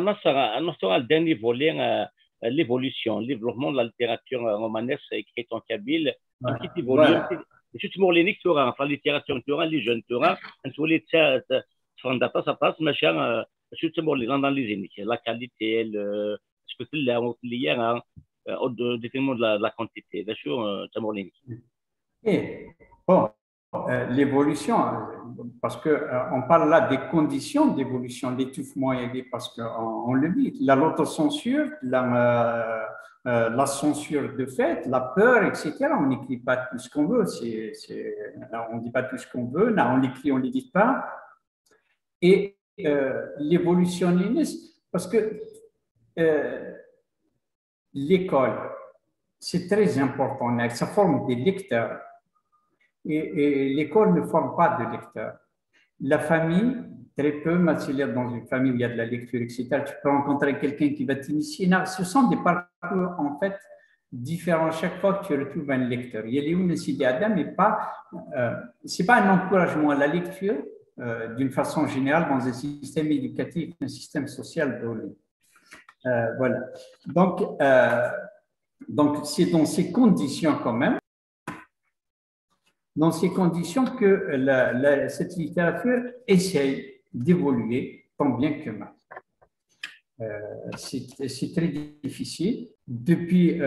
le dernier volet, l'évolution, le développement de la littérature romanesque écrite en kabyle, un petit évolution. شفت مورلينيك تورا في الليتيراتور تورا اللي جون تورا نتولي تفرنداتا ساباس ماشي شو تسمور لي لاناليزينيك لا كاليتي سكو تلا وتليا او ديتيرمون لا كونتيتي دا شو تمورلينيك Et bon, l'évolution, parce que on parle là des conditions d'évolution, l'étouffement, parce qu'on le dit, l'autocensure, la censure de fait, la peur, etc. On n'écrit pas tout ce qu'on veut, on ne dit pas tout ce qu'on veut, là, on l'écrit, on ne le dit pas. Et l'évolutionnisme, parce que l'école, c'est très important, ça forme des lecteurs. Et l'école ne forme pas de lecteurs. La famille, très peu, mais s'il y a dans une famille où il y a de la lecture, etc., tu peux rencontrer quelqu'un qui va t'initier. Ce sont des parcours, en fait, différents chaque fois que tu retrouves un lecteur. Il y a les Adam, mais c'est pas un encouragement à la lecture d'une façon générale dans un système éducatif, un système social donné. Voilà. Donc, c'est dans ces conditions quand même, dans ces conditions que cette littérature essaye d'évoluer tant bien que mal. C'est très difficile. Depuis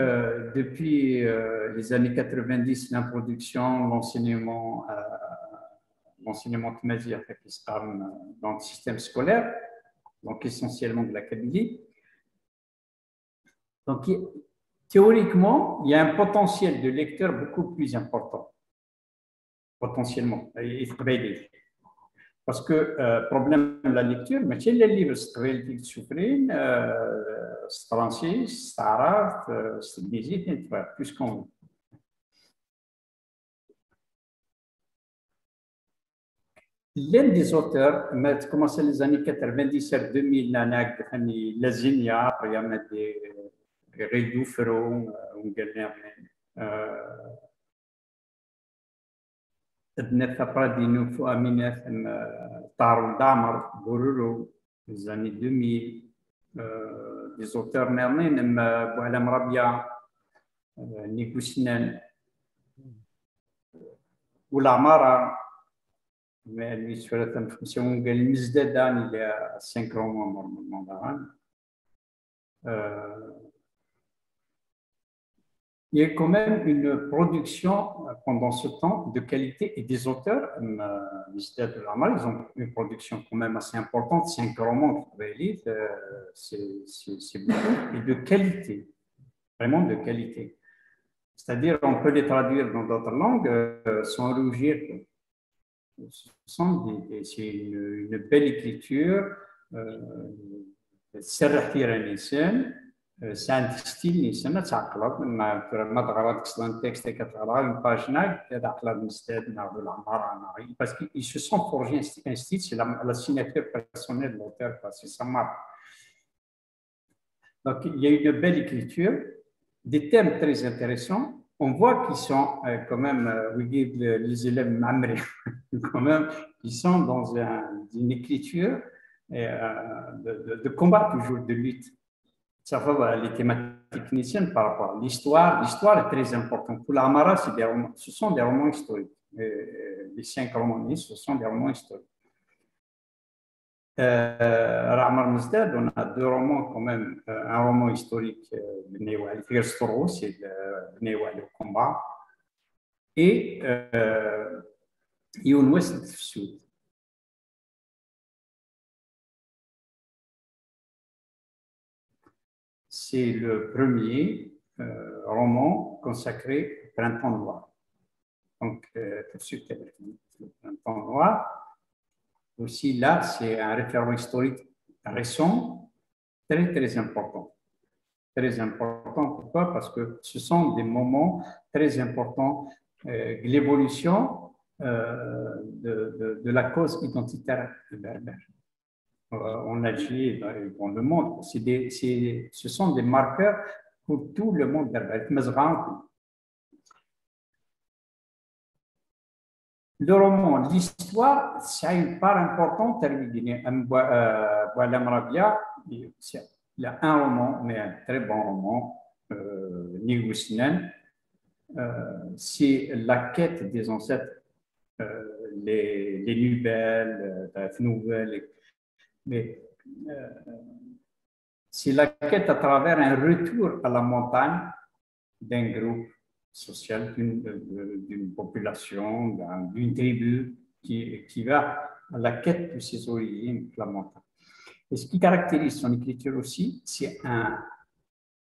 les années 90, l'introduction, l'enseignement dans le système scolaire, donc essentiellement de la Kabylie. Donc, théoriquement, il y a un potentiel de lecteur beaucoup plus important. Potentiellement. Parce que problème de la lecture, mais les livres, c'est souffrir, c'est français, c'est arabe, c'est musique, plus qu'on veut. L'un des auteurs, a commencé les années 97-2000, la Zinia, il y a des Rédou Ferron, ابن فقرادينو فؤامينة طارو دامر بورورو في les années 2000 des auteurs نيرنين بوعلام ربيع نيكو سنان والعمارة اللي سوالة خمسة قال المزدادان اللي 5 romans normalement. Il y a quand même une production pendant ce temps de qualité et des auteurs, ils ont une production quand même assez importante, 5 romans que vous pouvez lire, c'est beaucoup, et de qualité, vraiment de qualité. C'est-à-dire on peut les traduire dans d'autres langues sans rougir. C'est une belle écriture, c'est un style نسمى تعقلب ما تغرض اصلا تكست كتقرا une page تعقلب المستاد ناخذ العمارة parce qu'ils se sont forgés un style, c'est la signature personnelle de l'auteur, c'est sa marque. Donc il y a une belle écriture, des thèmes très intéressants. On voit qu'ils sont quand même, les élèves mamrés, quand même, ils sont dans une écriture de combat toujours, de lutte. Ça va les thématiques cliniciennes par rapport à l'histoire. L'histoire est très importante. Pour l'Amara, ce sont des romans historiques. Les 5 romans, ce sont des romans historiques. Ramar Mzdad, on a 2 romans quand même. Un roman historique, c'est le combat. Et un ouest sud. C'est le premier roman consacré au Printemps noir. Donc, tout de suite, le Printemps noir. Aussi, là, c'est un référent historique récent, très, très important. Très important, pourquoi? Parce que ce sont des moments très importants de l'évolution de la cause identitaire berbère. En Algérie et dans le monde. Ce sont des marqueurs pour tout le monde berbère. Le roman, l'histoire, c'est une part importante. Boualem Rabia, il y a un roman, mais un très bon roman, Nigusnen, c'est la quête des ancêtres, les Nubels, les Fnouvels, mais c'est la quête à travers un retour à la montagne d'un groupe social, d'une population, d'une tribu qui va à la quête de ses origines, la montagne. Et ce qui caractérise son écriture aussi, c'est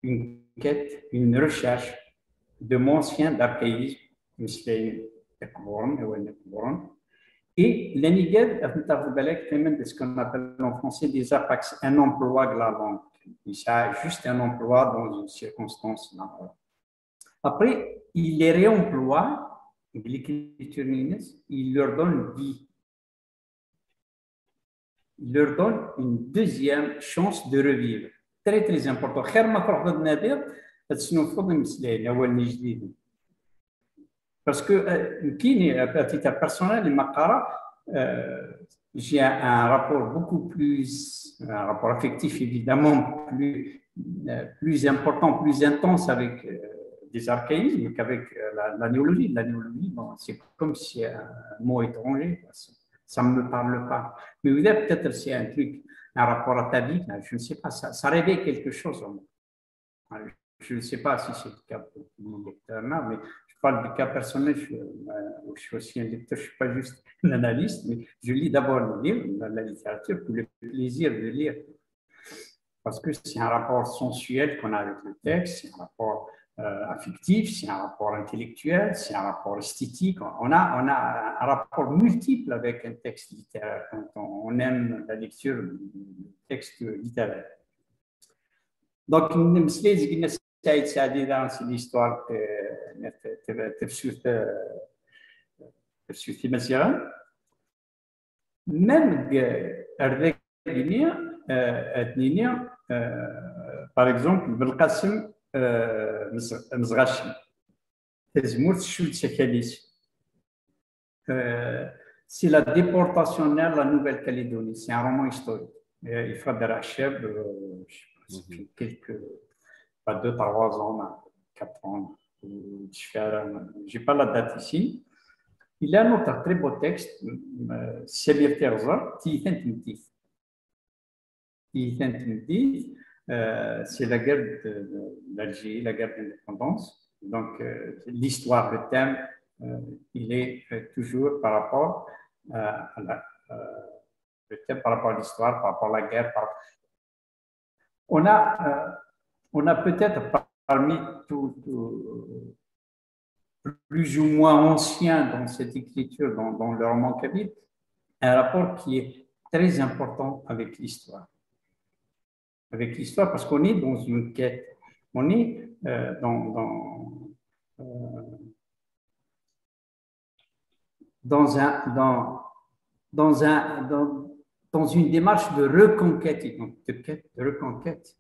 une quête, une recherche de anciens d'archaïsme, et l'Eniged, c'est ce qu'on appelle en français des apax, un emploi de la langue. C'est juste un emploi dans une circonstance. Après, il les réemploie, l'écriture ninès, il leur donne vie. Il leur donne une deuxième chance de revivre. Très, très important. Parce que, à titre personnel, j'ai un rapport beaucoup plus, un rapport affectif évidemment plus important, plus intense avec des archaïsmes qu'avec la néologie. La néologie, bon, c'est comme si un mot étranger, ça ne me parle pas. Mais vous avez peut-être c'est un truc, un rapport à ta vie, je ne sais pas, ça réveille quelque chose en moi. Je ne sais pas si c'est le cas pour mon lecteur, mais je parle du cas personnel, je suis aussi un lecteur, je ne suis pas juste un analyste, mais je lis d'abord le livre, la littérature, pour le plaisir de lire. Parce que c'est un rapport sensuel qu'on a avec le texte, c'est un rapport affectif, c'est un rapport intellectuel, c'est un rapport esthétique. On a un rapport multiple avec un texte littéraire quand on aime la lecture du texte littéraire. Donc, Saïd Saadi, c'est l'histoire تفسير مثلا même par exemple بالقاسم مزغاشي تزمورت شول سكاليس c'est la déportation vers la Nouvelle-Calédonie. C'est un roman historique. Il faut achève quelques, pas 2-3 ans, 4 ans. Je n'ai pas la date ici. Il a un autre très beau texte, Samir Terza, Tithan Timti. C'est la guerre d'Algérie, la guerre d'indépendance. Donc, l'histoire, le thème, il est toujours par rapport à le thème par rapport à l'histoire, par rapport à la guerre. On a peut-être parmi plus ou moins anciens dans cette écriture, dans le roman kabyle, un rapport qui est très important avec l'histoire. Avec l'histoire, parce qu'on est dans une quête, on est dans une démarche de reconquête, de reconquête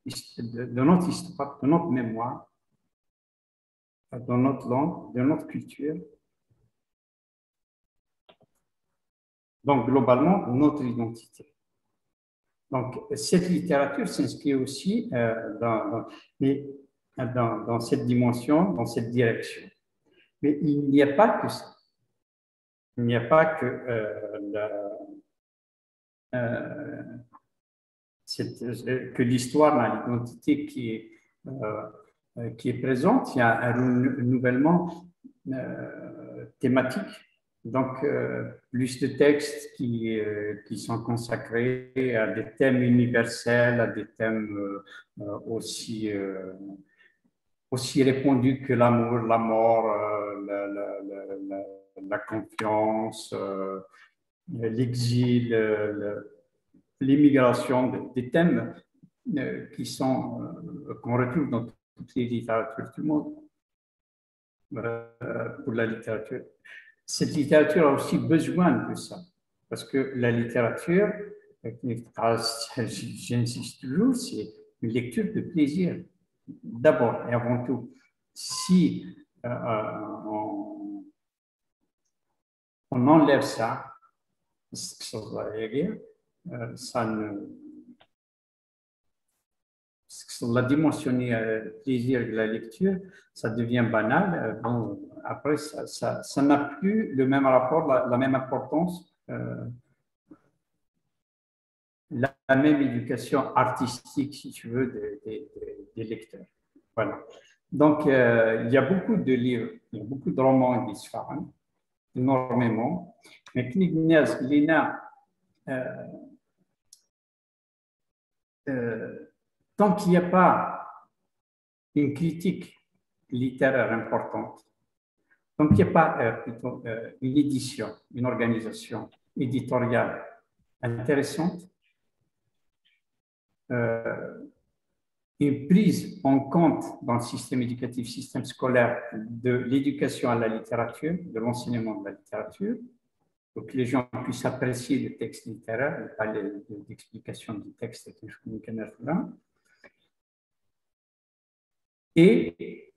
de notre histoire, de notre mémoire, de notre langue, de notre culture. Donc, globalement, notre identité. Donc, cette littérature s'inscrit aussi dans cette dimension, dans cette direction. Mais il n'y a pas que ça. Il n'y a pas que l'histoire, l'identité qui est présente. Il y a un renouvellement thématique. Donc, plus de textes qui sont consacrés à des thèmes universels, à des thèmes aussi répandus que l'amour, la mort, la confiance, l'exil, l'immigration, des thèmes qu'on retrouve dans toutes les littératures du monde pour la littérature. Cette littérature a aussi besoin de ça, parce que la littérature, j'insiste toujours, c'est une lecture de plaisir, d'abord et avant tout. Si on enlève ça, ça la dimensionner plaisir de la lecture, ça devient banal. Bon, après, ça n'a plus le même rapport, la même importance, la même éducation artistique, si tu veux, des lecteurs. Voilà. Donc, il y a beaucoup de livres, il y a beaucoup de romans d'Isfahan, énormément. Mais Knignaz, Lina, tant qu'il n'y a pas une critique littéraire importante, tant qu'il n'y a pas une édition, une organisation éditoriale intéressante, une prise en compte dans le système éducatif, système scolaire, de l'éducation à la littérature, de l'enseignement de la littérature, pour que les gens puissent apprécier le texte littéraire, pas l'explication du texte que je connais là, et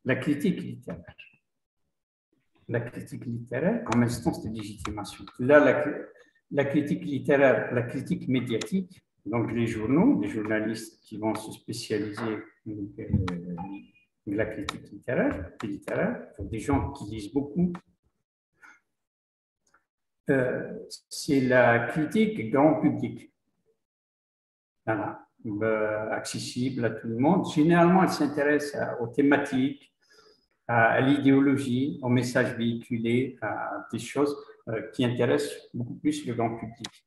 la critique littéraire. La critique littéraire comme instance de légitimation. Là, la critique littéraire, la critique médiatique, donc les journaux, les journalistes qui vont se spécialiser dans la critique littéraire, des gens qui lisent beaucoup. C'est la critique grand public, voilà, accessible à tout le monde. Généralement, elle s'intéresse aux thématiques, à l'idéologie, aux messages véhiculés, à des choses qui intéressent beaucoup plus le grand public.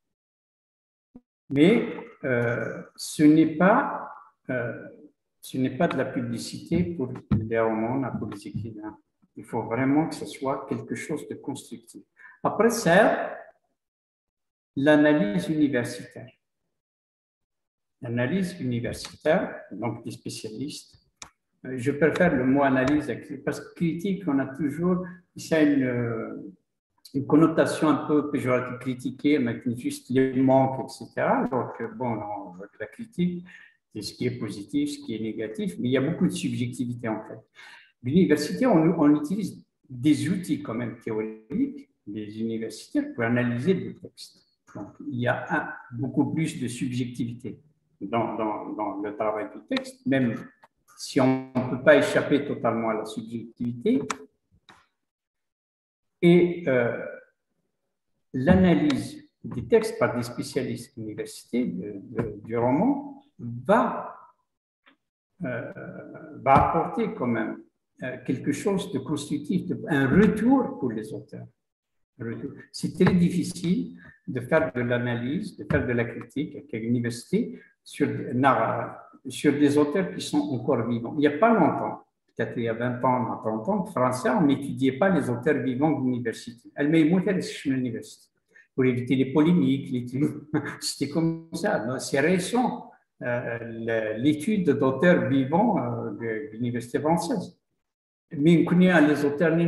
Mais ce n'est pas de la publicité pour les romans, pour les écrivains. Il faut vraiment que ce soit quelque chose de constructif. Après ça, l'analyse universitaire. L'analyse universitaire, donc des spécialistes. Je préfère le mot analyse parce que critique, on a toujours une connotation un peu péjorative, critiquer, mais juste les manques, etc. Donc, bon, la critique, c'est ce qui est positif, ce qui est négatif, mais il y a beaucoup de subjectivité en fait. L'université, on utilise des outils quand même théoriques, des universitaires, pour analyser des textes. Donc, il y a beaucoup plus de subjectivité dans le travail du texte, même si on ne peut pas échapper totalement à la subjectivité. Et l'analyse des textes par des spécialistes d'université du roman va apporter quand même quelque chose de constructif, un retour pour les auteurs. C'est très difficile de faire de l'analyse, de faire de la critique à l'université sur des auteurs qui sont encore vivants. Il n'y a pas longtemps, peut-être il y a 20 ans, 30 ans, en français, on n'étudiait pas les auteurs vivants de l'université. L'université pour éviter les polémiques, c'était comme ça. C'est récent, l'étude d'auteurs vivants de l'université française. Mais on connaît les auteurs ni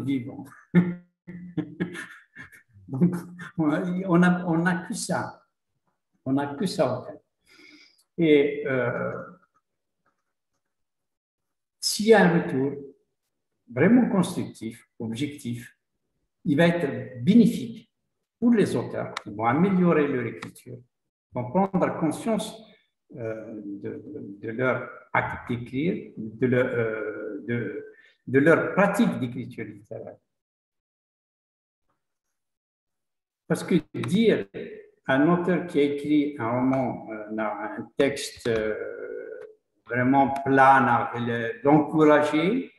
vivants. Donc, on n'a que ça. On n'a que ça en fait. Et s'il y a un retour vraiment constructif, objectif, il va être bénéfique pour les auteurs qui vont améliorer leur écriture, vont prendre conscience de leur acte d'écrire, de leur pratique d'écriture littéraire. Parce que dire à un auteur qui a écrit un roman, un texte vraiment plat, l'encourager,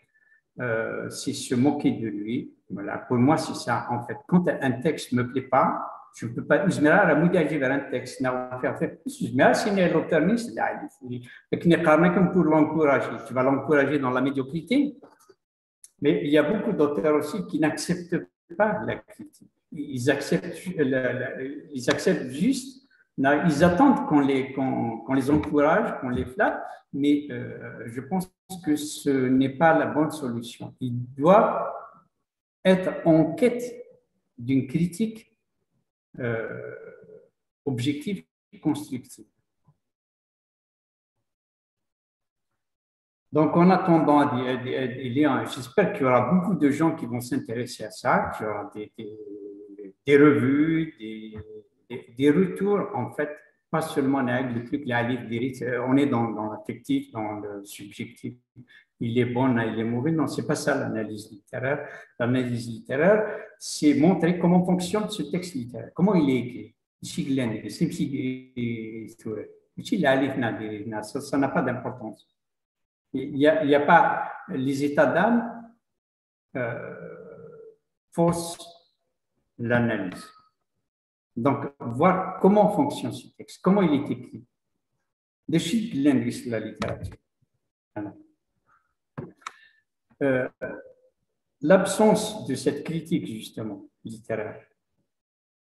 c'est se moquer de lui. Voilà, pour moi, c'est ça, en fait. Quand un texte ne me plaît pas, je ne peux pas. Uzmera la moudager vers un texte. Uzmera, c'est l'auteur, pour l'encourager. Tu vas l'encourager dans la médiocrité. Mais il y a beaucoup d'auteurs aussi qui n'acceptent pas la critique. Ils acceptent juste, ils attendent qu'on les encourage, qu'on les flatte, mais je pense que ce n'est pas la bonne solution. Ils doivent être en quête d'une critique objective et constructive. Donc, en attendant, j'espère qu'il y aura beaucoup de gens qui vont s'intéresser à ça, qu'il y aura des revues, des retours, en fait, pas seulement le truc, on est dans l'affectif, dans le subjectif. Il est bon, il est mauvais. Non, c'est pas ça l'analyse littéraire. L'analyse littéraire, c'est montrer comment fonctionne ce texte littéraire, comment il est écrit. Ça n'a pas d'importance. Il n'y a pas les états d'âme forcent l'analyse. Donc, voir comment fonctionne ce texte, comment il est écrit. Des chiffres linguistes de la littérature. L'absence de cette critique, justement, littéraire,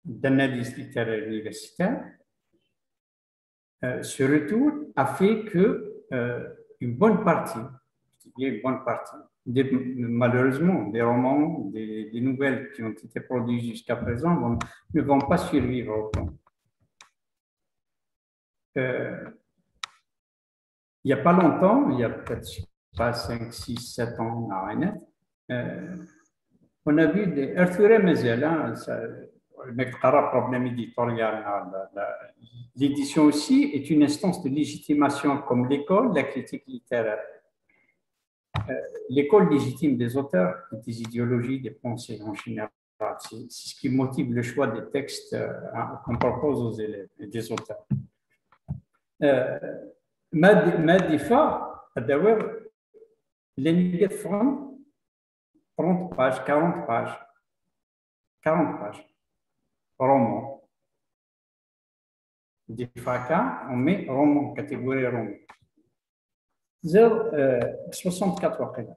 d'analyse littéraire universitaire, ce retour a fait que une bonne partie, malheureusement, des romans, des nouvelles qui ont été produites jusqu'à présent ne vont pas survivre au temps. Il n'y a pas longtemps, il y a peut-être pas 5, 6, 7 ans, on a vu des Arthur Mazela, le problème éditorial. L'édition aussi est une instance de légitimation comme l'école, la critique littéraire. L'école légitime des auteurs, des idéologies, des pensées en général. C'est ce qui motive le choix des textes qu'on propose aux élèves et des auteurs. ما دفاع الدوائر اللي يفهم 30 pages, 40 pages, 40 pages, roman. Des FACA, on met roman, catégorie roman. 64 pages.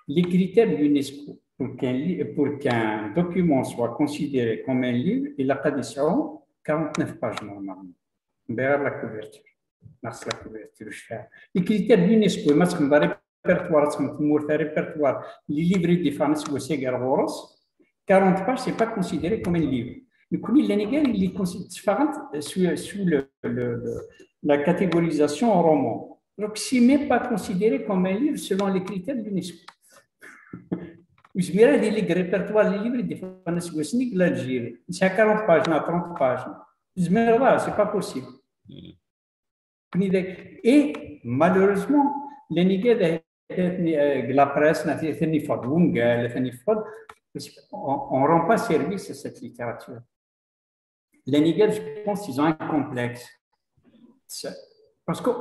Les critères de l'UNESCO pour qu'un document soit considéré comme un livre, il a pas dit 49 pages normalement. Derrière la couverture. Merci la couverture. Les critères de l'UNESCO, répertoire, les livres des femmes, 40 pages, ce n'est pas considéré comme un livre. Mais comme il est considéré sous la catégorisation en roman. Donc, ce n'est même pas considéré comme un livre selon les critères de l'UNESCO. Je dirais des répertoires, les livres des femmes, c'est 40 pages, 30 pages. Je dirais, ce n'est pas possible. Et malheureusement, les Nigériens, la presse, on ne rend pas service à cette littérature. Les Nigériens, je pense qu'ils ont un complexe. Parce que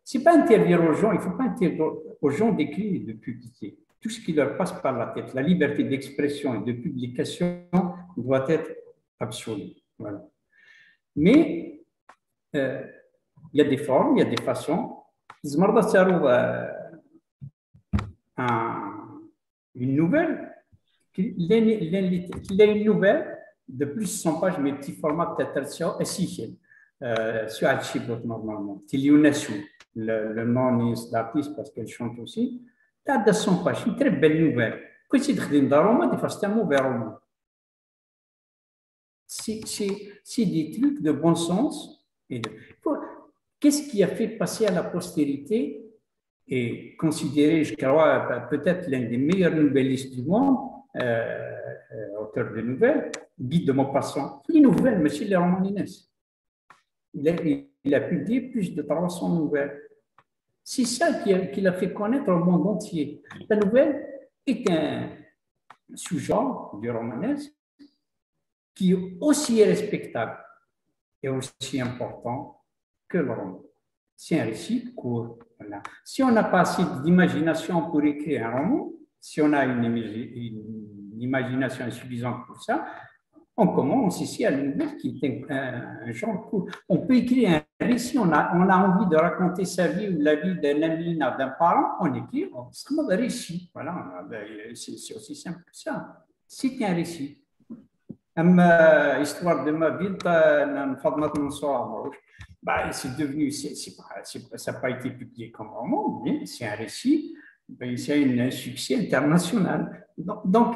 ce n'est pas interdire aux gens, il ne faut pas interdire aux gens d'écrire et de publier. Tout ce qui leur passe par la tête, la liberté d'expression et de publication doit être absolue. Voilà. Mais il y a des formes, il y a des façons. Une nouvelle, il y a une nouvelle de plus de 100 pages, mais petit format peut-être sur Al-Chibot normalement. Le nom est l'artiste parce qu'elle chante aussi. Il y a 100 pages, une très belle nouvelle. Quand tu dis dans un roman, c'est un mauvais roman. C'est des trucs de bon sens. Qu'est-ce qui a fait passer à la postérité et considéré, je crois, peut-être l'un des meilleurs nouvellistes du monde, auteur de nouvelles, Guy de Maupassant. Les nouvelles, monsieur les romans d'Inès. Il a publié plus de 300 nouvelles. C'est ça qui l'a fait connaître au monde entier. La nouvelle est un sous-genre du romanesque qui est aussi respectable et aussi important que le roman. C'est un récit court. Voilà. Si on n'a pas assez d'imagination pour écrire un roman, si on a une imagination insuffisante pour ça, on commence ici à la nouvelle qui est un genre court. On peut écrire un récit, on a envie de raconter sa vie ou la vie d'un ami, d'un parent, on écrit, c'est comme un récit. Voilà, c'est aussi simple que ça. C'est un récit. Histoire de ma vie, c'est devenu, ça n'a pas été publié comme roman, mais c'est un récit, c'est un succès international. Donc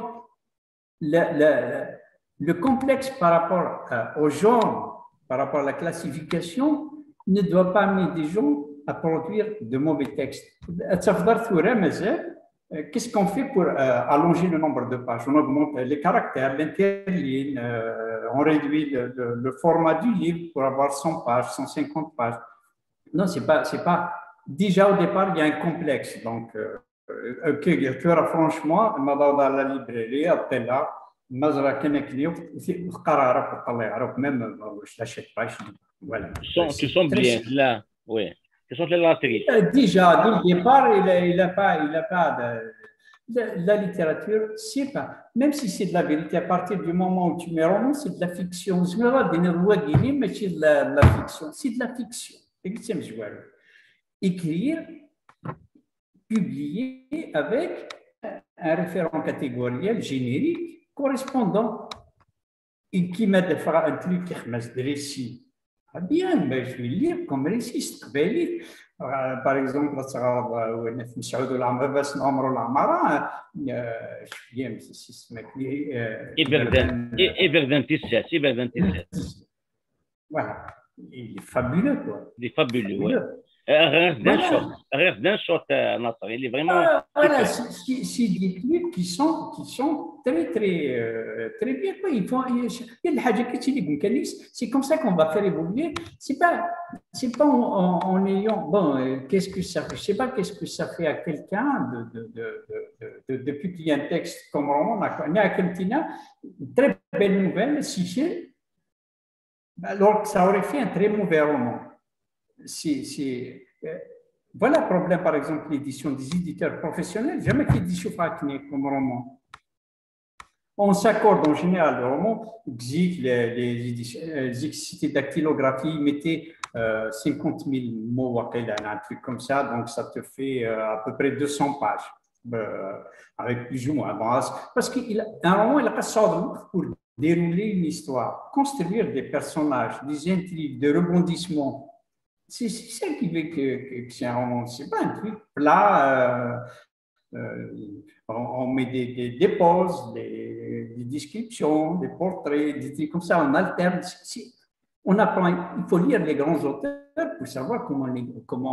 le complexe par rapport au genre, par rapport à la classification, ne doit pas amener des gens à produire de mauvais textes. Qu'est-ce qu'on fait pour allonger le nombre de pages? On augmente les caractères, l'interligne, on réduit le format du livre pour avoir 100 pages, 150 pages. Non, c'est pas. Déjà au départ, il y a un complexe. Donc, franchement, dans la librairie, après là, même je l'achète pas. Voilà. Qui sont bien là, oui. Qui sont les lattrices. Déjà, dès le départ, il n'a pas la littérature, c'est pas, même si c'est de la vérité, à partir du moment où tu mets roman, c'est de la fiction. Je me rappelle mais c'est de la fiction. C'est de la fiction. Écrire, publier avec un référent catégoriel générique correspondant et qui met un truc qui est des récits. Ah bien, mais je vais lire comme récit, c'est par exemple, voilà, il est fabuleux, quoi. Il est fabuleux, oui. Rêve d'un shot, Nasser. Il est vraiment. Voilà, c'est des trucs qui sont très, très bien. Quoi. Il y a des c'est comme ça qu'on va faire évoluer. C'est pas en ayant. Bon, qu'est-ce que ça fait? Je sais pas qu'est-ce que ça fait à quelqu'un de publier un texte comme roman. On a à Kentina, une très belle nouvelle, Sicile, alors que ça aurait fait un très mauvais roman. Voilà le problème, par exemple, l'édition des éditeurs professionnels. Jamais qu'ils édition comme roman. On s'accorde en général le roman, les cités dactylographie mettaient 50 000 mots, un truc comme ça, donc ça te fait à peu près 200 pages, avec plus ou moins. Parce qu'un roman, il a pas ça pour dérouler une histoire, construire des personnages, des intrigues, des rebondissements. C'est ça qui fait que c'est un roman. C'est pas un truc plat. On met des pauses, des descriptions, des portraits, des trucs comme ça. On alterne. On apprend. Il faut lire les grands auteurs pour savoir comment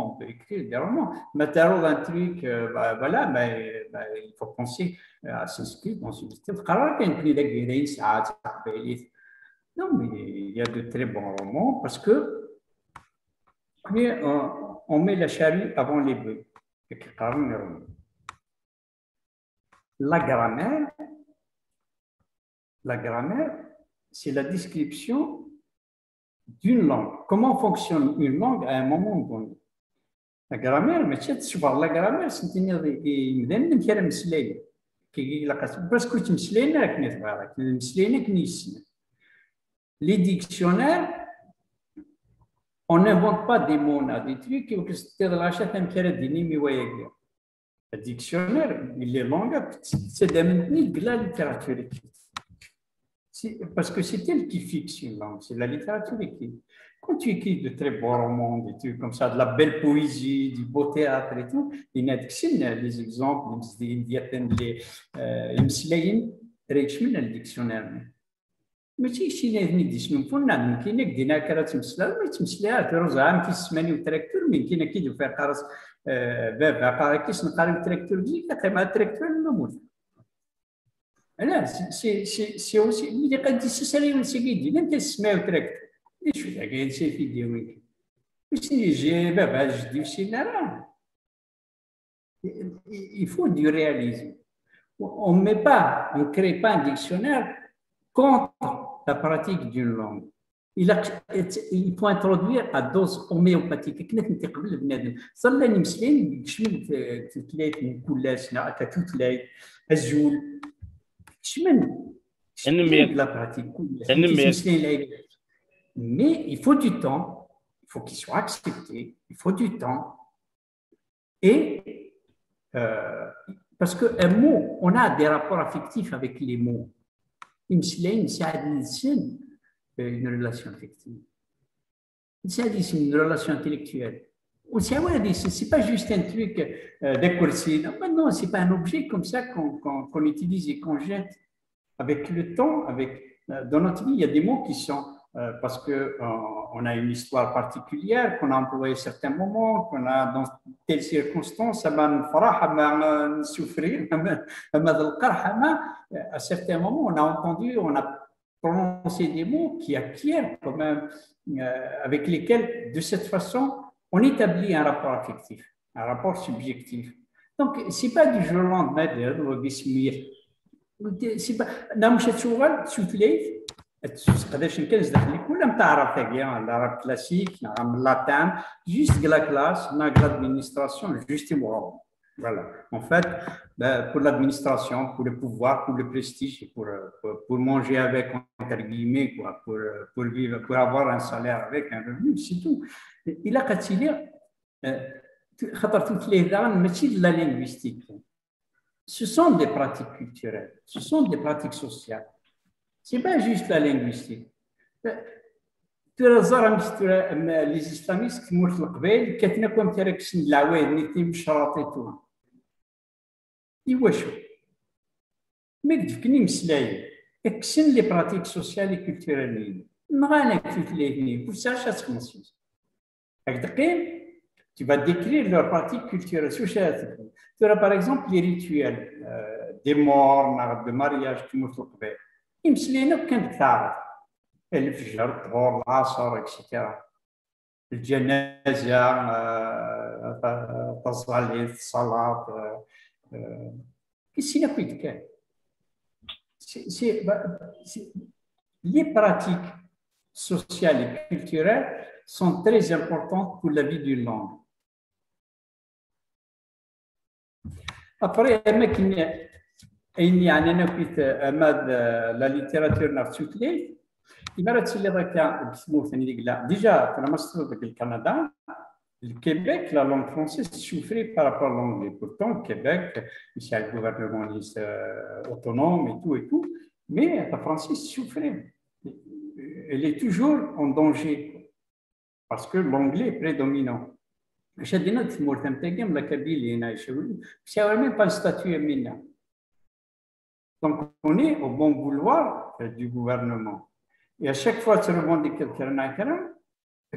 on peut écrire des romans. Mais un truc, voilà, mais il faut penser à s'inscrire dans une style. Non, mais il y a de très bons romans parce que on met la charrue avant les bœufs. La grammaire, c'est la description d'une langue. Comment fonctionne une langue à un moment donné? La grammaire, mais tu vois, la grammaire, c'est les dictionnaires, on n'invente pas des mots, des trucs qui le dictionnaire, les langues, c'est de la littérature écrite. Parce que c'est elle qui fixe une langue, c'est la littérature écrite. Quand tu écris de très beaux romans, des trucs comme ça, de la belle poésie, du beau théâtre et tout, il y a des exemples, il y a le dictionnaire. ماشي شي نادني دي شنو فنان كاين كدينا كرا تمسلا ما تمسلا تروز عام كيسماني وتراكتور من كاين كيدو في قارص بابا قارا كيس نقاري التراكتور دي كما التراكتور نموت لا سي اوسي اللي قد تسالي من سيدي لم تسمعوا تراكتور شو ذا قايل شي في ديويك واش يجي بابا جدي وشي لا il faut du réalisme. On ne crée pas un dictionnaire contre la pratique d'une langue. Il faut introduire à dose homéopathique. كنا كنتقبل بنادم صلى مسلين شمن تلاقي من كلاش نعطى تلاقي الزول شمن la pratique mais il faut du temps, il faut qu'il soit accepté, il faut du temps et parce qu'un mot, on a des rapports affectifs avec les mots. Une relation affective. C'est une relation intellectuelle. C'est pas juste un truc décorsé. Non, c'est pas un objet comme ça qu'on utilise et qu'on jette. Avec le temps, dans notre vie, il y a des mots qui sont parce qu'on a une histoire particulière, qu'on a employé à certains moments, qu'on a dans telles circonstances, ça m'a souffrir, à certains moments, on a entendu, on a prononcer des mots qui acquièrent quand même, avec lesquels, de cette façon, on établit un rapport affectif, un rapport subjectif. Donc, ce n'est pas du jour au lendemain, c'est pas, نمشي تشوغل تشوتلي تقدرش نكنز داخل كل ما تعرف العرب كلاسيك نعم اللاتان juste la classe l'administration juste bon voilà en fait pour l'administration pour le pouvoir pour le prestige pour manger avec entre guillemets quoi pour vivre pour avoir un salaire avec un revenu c'est tout il a قتيلي خاطر تمثلي ذا ماشي لا linguistique. Ce sont des pratiques culturelles, ce sont des pratiques sociales. Ce n'est pas juste la linguistique. Les islamistes qui montrent le قبيل كاتنا كوم تركسن العواد نتي مشراطيتو يواشو ما كتفكني مسلاي اكسن لي براتيك سوسيال اي كولتورال نغانا كتليهني كل ساعه تخمس هاك دقيق tu vas décrire leurs pratiques culturelles sociales. Tu auras par exemple les rituels des morts, de mariage, qui me font faire. Il me semble que c'est un peu le fajr, le dhuhr, l'asr, etc. Le janaza, التصلي, الصلاة. Qu'est-ce qu'il y a de quoi? Les pratiques sociales et culturelles sont très importantes pour la vie d'une langue. Après, يعني أنا كنت أماد la littérature نفسية إمارات اللي ذاك بسموه ثاني لا déjà في مصر في الكندا le Québec la langue française souffrait par rapport à l'anglais pourtant le Québec c'est un gouvernement autonome et tout mais la française souffrait elle est toujours en danger parce que l'anglais est prédominant. شدينا تمور تمتاجم لا كابيل هنا يشاوروا بساوي même pas statut منا. Donc on est au bon vouloir du gouvernement. Et à chaque fois que tu revendiques quelqu'un,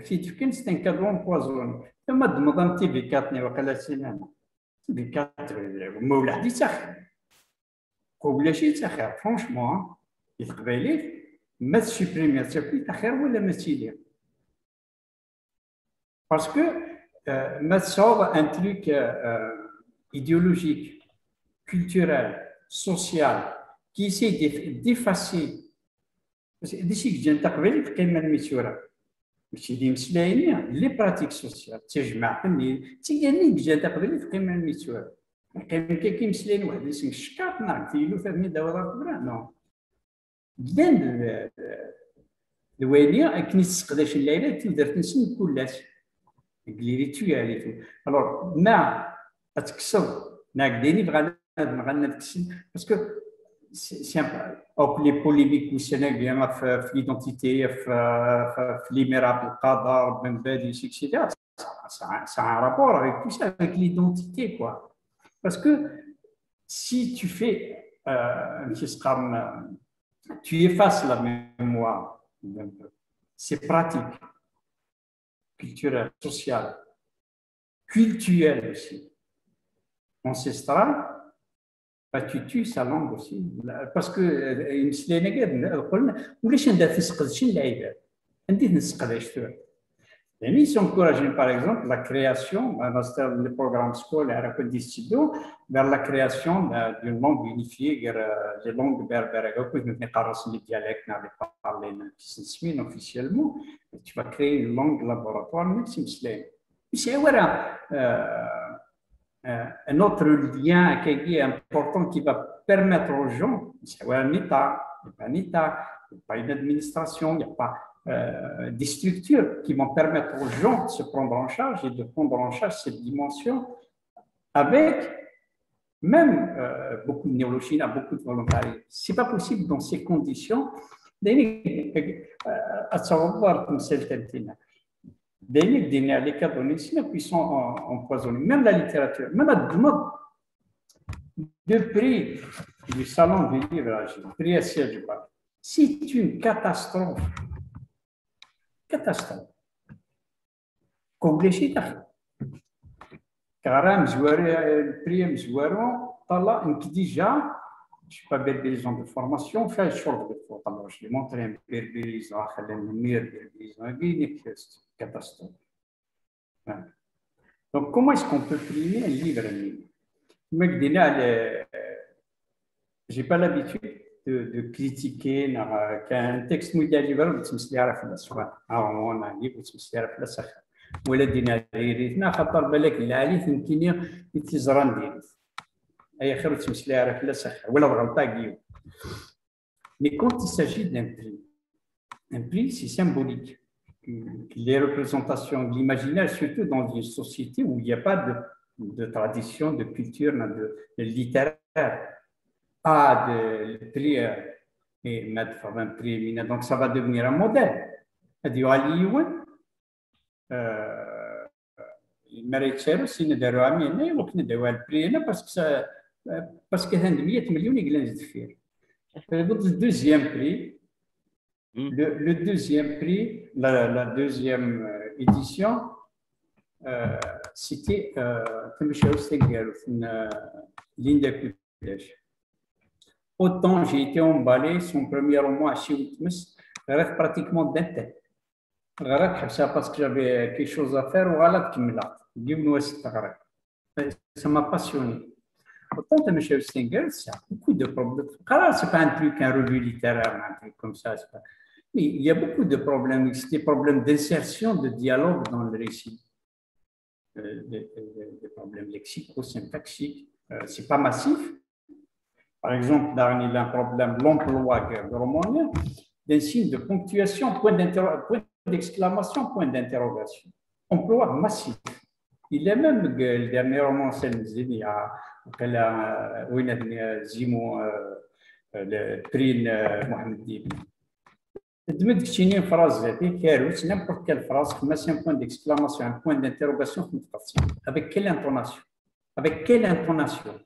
c'est un cadeau empoisonné. Tu m'as demandé un petit B4 وقال سينما. B4 مولع تاخر. قبل شيء تاخر franchement يتقبلي ما تسوبريمي تاخر ولا ما تيلي. Parce que sort un truc idéologique, culturel, social, qui essaie d'effacer. D'ici que j'ai interpellé, les pratiques sociales. Tu sais, que j'ai interpellé, non. Les rituels et tout. Alors, parce que c'est un peu les polémiques au Sénégal, l'identité, l'imérable qadar, etc. Ça a un rapport avec tout ça, avec l'identité, quoi. Parce que si tu fais, tu effaces la mémoire, c'est pratique. Culturel, social, culturel aussi, ancestral, bah, tu tues sa langue aussi. Parce que ils sont encouragés, par exemple, la création, dans le programme scolaire vers la création d'une langue unifiée, des langues berbères, les dialectes officiellement, tu vas créer une langue laboratoire, même si c'est un autre lien qui est important qui va permettre aux gens, c'est un État, il n'y a pas une administration, il n'y a pas des structures qui vont permettre aux gens de se prendre en charge et de prendre en charge cette dimension avec même beaucoup de néologie, beaucoup de volontariat. Ce n'est pas possible dans ces conditions. Les cadres qui sont empoisonnés, même la littérature, même la demande de prix du salon du livre, prix à siège, c'est une catastrophe. Catastrophe. كوبليشي داخل كغرام زواري البريم زوارو طلع انك ديجا je suis pas berbérisant de formation, fait short de faute. Alors, je l'ai montré un berbérisant, un meilleur berbérisant, c'est une catastrophe. Donc, comment est-ce qu'on peut primer un livre en ligne? Je n'ai pas l'habitude de critiquer qu'un texte مدلبر وتمسلي على فلسفة أو أنا نجيب وتمسلي على فلسفة ولا دينا ريتنا خطر بالك العالي يمكن يتزران ديال أي خير وتمسلي على فلسفة ولا غلطة جيو. Mais quand il s'agit d'un prix c'est symbolique. Les représentations de l'imaginaire, surtout dans une société où il n'y a pas de tradition, de culture, de littéraire. De prix et mettre un prix, donc ça va devenir un modèle. Il mérite si nous devons amener le prix parce que 100 millions de faire. Le deuxième prix, le deuxième prix, la deuxième édition, c'était une ligne de privilège. Autant j'ai été emballé, son premier roman à Chiwitmus, pratiquement d'un tête. Parce que j'avais quelque chose à faire, ça m'a passionné. Autant de Michel Stengel, il y a beaucoup de problèmes. Ce n'est pas un truc, un revue littéraire, un truc comme ça. Mais il y a beaucoup de problèmes. C'est des problèmes d'insertion, de dialogue dans le récit. Des problèmes lexico-syntaxiques. Ce n'est pas massif. Par exemple, dans un problème, l'emploi romanien, d'un signe de ponctuation, point d'exclamation, point d'interrogation. Emploi massif. Il est même le dernier roman, c'est le prix Mohamed Dibi. une phrase, n'importe quelle phrase, c'est un point d'exclamation, un point d'interrogation, avec quelle intonation? Avec quelle intonation?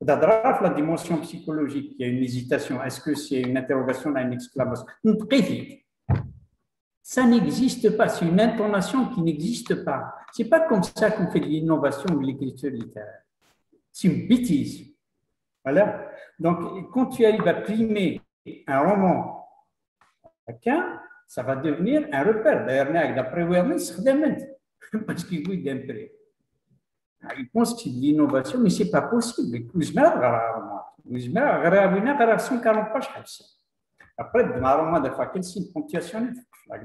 D'adresse la dimension psychologique, il y a une hésitation. Est-ce que c'est une interrogation ou une exclamation? Ça n'existe pas. C'est une intonation qui n'existe pas. C'est pas comme ça qu'on fait de l'innovation ou de l'écriture littéraire. C'est une bêtise. Voilà. Donc, quand tu arrives à primer un roman ça va devenir un repère. D'ailleurs, d'après Werner, c'est parce qu'il veut d'un prix. Il pense que c'est de l'innovation, mais ce n'est pas possible. Après, dans un roman de faculté, c'est une ponctuation. Parce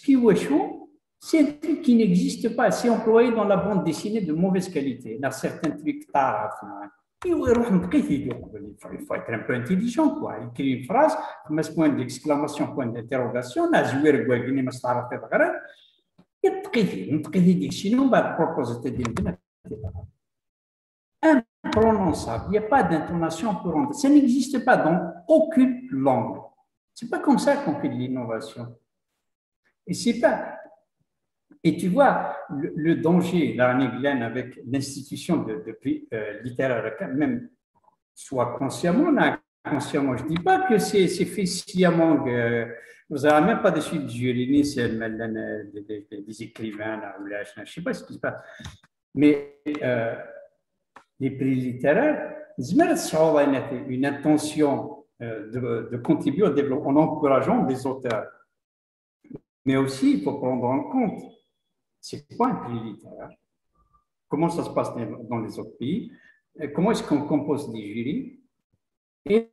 que c'est un truc qui n'existe pas. C'est employé dans la bande dessinée de mauvaise qualité. Dans certains trucs tard. Il faut être un peu intelligent. Quoi. Il écrit une phrase, point d'exclamation, point d'interrogation. Imprononçable, il n'y a pas d'intonation pour rendre. Ça n'existe pas dans aucune langue. C'est pas comme ça qu'on fait de l'innovation. Et c'est pas. Et tu vois le danger, là, en Glen, avec l'institution de prix littéraire, même soit consciemment ou inconsciemment. Je ne dis pas que c'est fait sciemment. Vous n'avez même pas de suite de jury, c'est des écrivains, je ne sais pas ce qui se passe. Mais les prix littéraires, une intention de contribuer au développement en encourageant des auteurs. Mais aussi, il faut prendre en compte, c'est quoi un prix littéraire? Comment ça se passe dans les autres pays? Comment est-ce qu'on compose des jurys? Et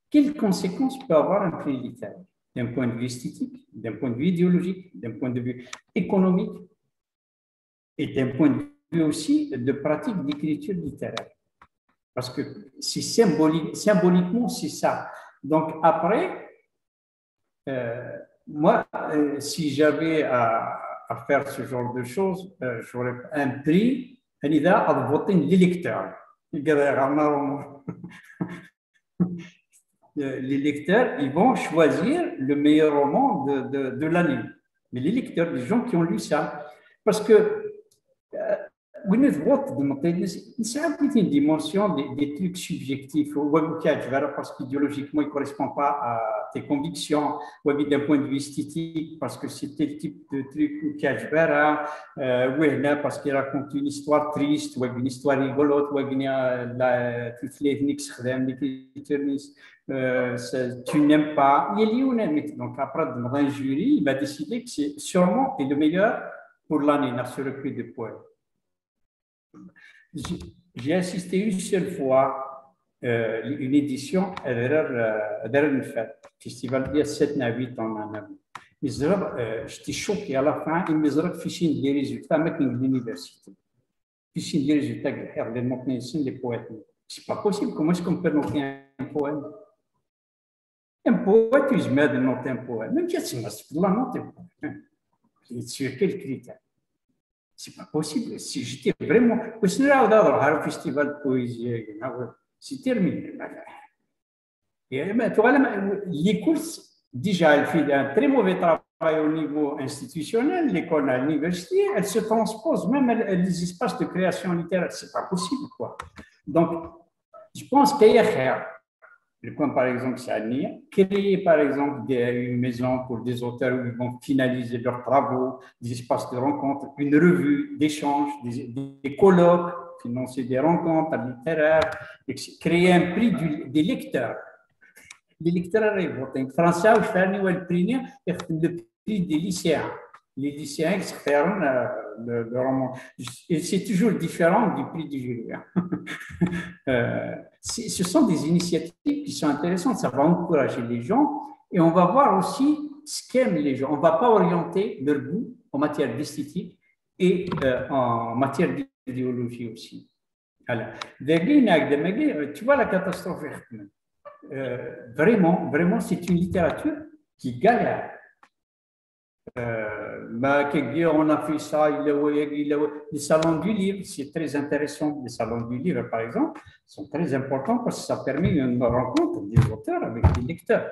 quelles conséquences peut avoir un prix littéraire? D'un point de vue esthétique, d'un point de vue idéologique, d'un point de vue économique et d'un point de vue aussi de pratique d'écriture littéraire. Parce que c'est symboliquement, c'est ça. Donc après, moi, si j'avais à faire ce genre de choses, j'aurais un prix, à voter les lecteurs. Les lecteurs, ils vont choisir le meilleur roman de l'année. Mais les lecteurs, les gens qui ont lu ça. Parce que c'est une dimension des trucs subjectifs. Parce qu'idéologiquement, il ne correspond pas tes convictions, ou d'un point de vue esthétique, parce que c'est tel type de truc qui a ou là parce qu'il raconte une histoire triste, ou une histoire rigolote, ou toutes les tu n'aimes pas. Donc après, dans un jury, il va décider que c'est sûrement le meilleur pour l'année dans ce recueil de poèmes. J'ai assisté une seule fois une édition à une fête, festival il y a 7 à 8 ans en avant. J'étais choqué à la fin, il me dit les résultats de l'université. Fichent les résultats les poètes. C'est pas possible, comment est-ce qu'on peut noter un poème? Un poète, je mets de noter un poème. Même si c'est la note, sur quels critères? C'est pas possible. Si j'étais vraiment. Parce que là, au festival de poésie, c'est terminé. Les courses, déjà, elle fait un très mauvais travail au niveau institutionnel, l'école à l'université, elle se transpose même les espaces de création littéraire. C'est pas possible, quoi. Donc, je pense qu'il y a comme par exemple, c'est à Nia, créer par exemple une maison pour des auteurs où ils vont finaliser leurs travaux, des espaces de rencontre, une revue d'échange, des colloques, financer des rencontres littéraires, créer un prix des lecteurs. Les lecteurs arrivent. En français, je fais le prix des lycéens. Les lycéens qui font le roman. Et c'est toujours différent du prix du jury. Ce sont des initiatives qui sont intéressantes, ça va encourager les gens et on va voir aussi ce qu'aiment les gens. On ne va pas orienter leur goût en matière d'esthétique et en matière d'idéologie aussi. Voilà. Tu vois la catastrophe. Vraiment, c'est une littérature qui galère. On a fait ça, les salons du livre, c'est très intéressant. Les salons du livre, par exemple, sont très importants parce que ça permet une rencontre des auteurs avec des lecteurs.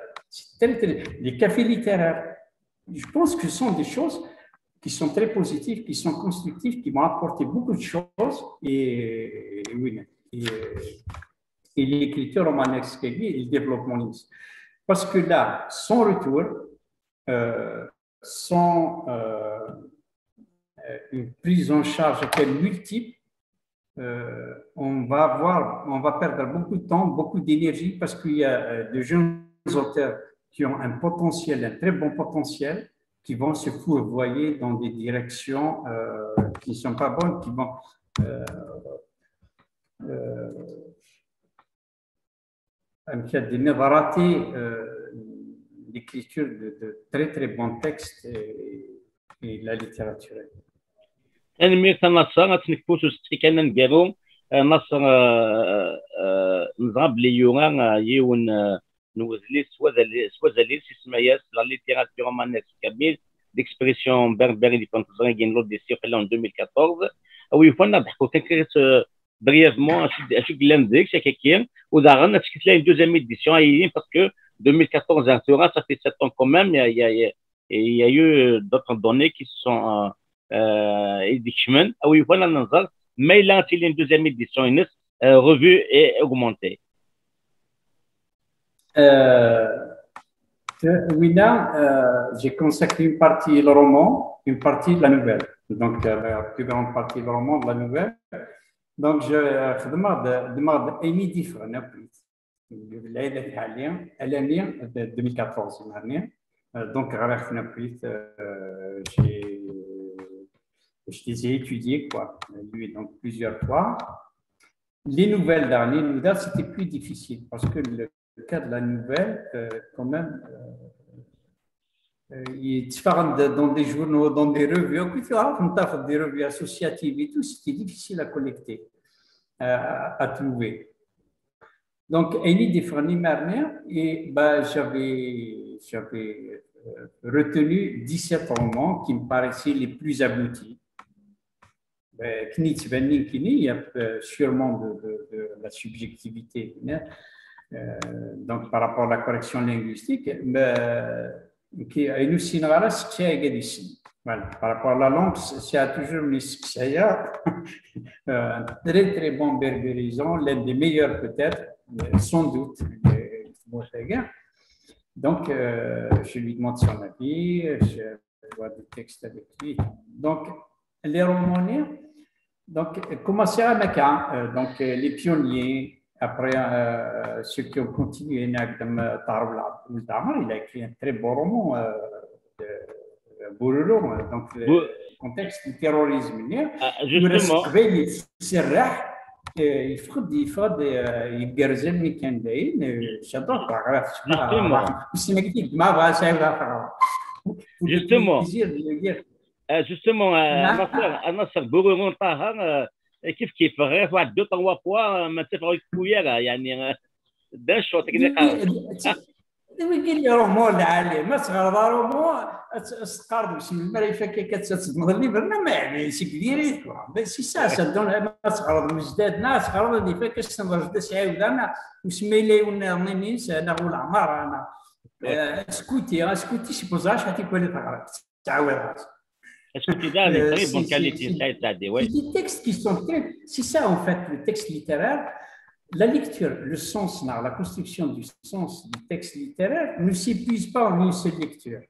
Les cafés littéraires, je pense que ce sont des choses qui sont très positives, qui sont constructives, qui vont apporter beaucoup de choses et l'écriture romanesque et le développement linguistique. Parce que là, son retour, sans une prise en charge multiple, on va perdre beaucoup de temps, beaucoup d'énergie parce qu'il y a de jeunes auteurs qui ont un potentiel, un très bon potentiel, qui vont se fourvoyer dans des directions qui ne sont pas bonnes, qui vont rater l'écriture de très très bons textes et la littérature. أنا نصر غتنكبوس وستيكانا نقالو نصر نضرب لي يوغا يون نوزلي سوازالي سيسماياس لا ليتيراتور رومانيسك كامل ديكسبريسيون بربري دي بانتزرين لو دي سيو en 2014 او يفنا بحكو كنكريت brièvement اشي كلانديك شي كيكين وداغنا تشكيت لا دوزيام édition ايين باسكو 2014 ça fait 7 ans quand même il y a eu d'autres données qui sont éditions ou il faut l'analyser mais il a une deuxième édition une revue et augmentée. Oui, là, j'ai consacré une partie le roman, une partie de la nouvelle. Donc, la plus grande partie le roman de la nouvelle. Donc, je demande une différence. L'année 2014, donc, je les ai étudiés, quoi, lui, donc plusieurs fois. Les nouvelles d'Arnie, c'était plus difficile parce que le cas de la nouvelle, quand même, il est différent dans des journaux, dans des revues. Des revues associatives et tout, c'était difficile à collecter, à trouver. Donc, Annie Defrani Marner, et j'avais retenu 17 romans qui me paraissaient les plus aboutis. Il y a sûrement de la subjectivité. Donc, par rapport à la correction linguistique, par rapport à la langue, c'est toujours un très très bon berbérisant, l'un des meilleurs peut-être, sans doute. Donc, je lui demande son avis, je vois des textes avec lui. Donc, les romans, donc, commencé à Mecca, donc les pionniers, après ceux qui ont continué, il a écrit un très beau roman, Boulolo, donc le contexte du terrorisme. Justement, يفقد يتجرزل مي كان باين شاطر justement, justement, Nasser Bourgogne Tahan, كيف غير واحد دو طوا فوا ما تفرق كويا يعني دا شو تكنيك قال لي رومو العالي ما صغر رومو استقرض باش المعرفه كي كتصدمض لي برنا ما يعني سي كبير سي سا سدون ما صغر مجدادنا صغر اللي فاك استمرت سعيد انا وسمي لي ونينيس انا ولا عمار انا اسكوتي سي بوزاش هاتي كولي تقرا تعاود اسكوتي دا لي تري بون كاليتي تاع دي وي دي تكست كي سون تري سي سا ان فات لو تكست ليترير. La lecture, le sens, la construction du sens du texte littéraire ne s'épuise pas en une seule lecture.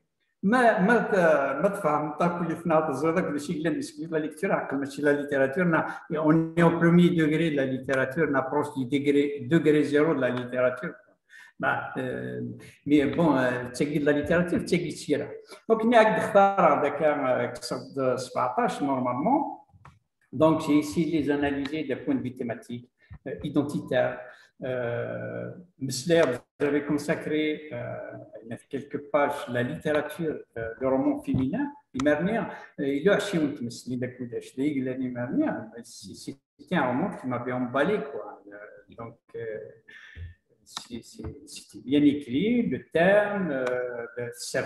ما تفهم كل فنات زودك ماشي قلنا نسكت la lecture عقل ماشي la littérature on est au premier degré de la littérature on approche du degré zéro de la littérature mais bon تسجل la littérature تسجل السيرة دونك ناك اختار هذاك كسب 17 normalement donc j'ai essayé de les analyser d'un point de vue thématique identitaire. Messler, vous avez consacré quelques pages la littérature, le roman féminin. Il a acheté c'était un roman qui m'avait emballé, quoi. Donc, c'était bien écrit, le thème, c'est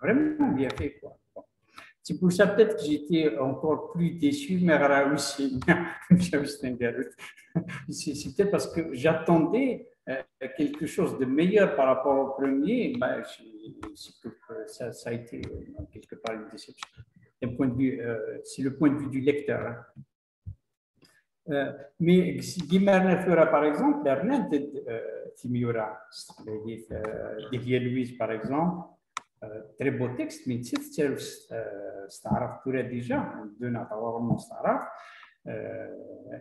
vraiment bien fait, quoi. C'est pour ça peut-être que j'étais encore plus déçu, mais c'est peut-être parce que j'attendais quelque chose de meilleur par rapport au premier. Ça a été quelque part une déception. C'est le point de vue du lecteur. Mais Guimarães fera par exemple, Bernard Timiura, Didier Louise par exemple. Très beau texte, mais Staraf Touré déjà, deux naturellement Staraf.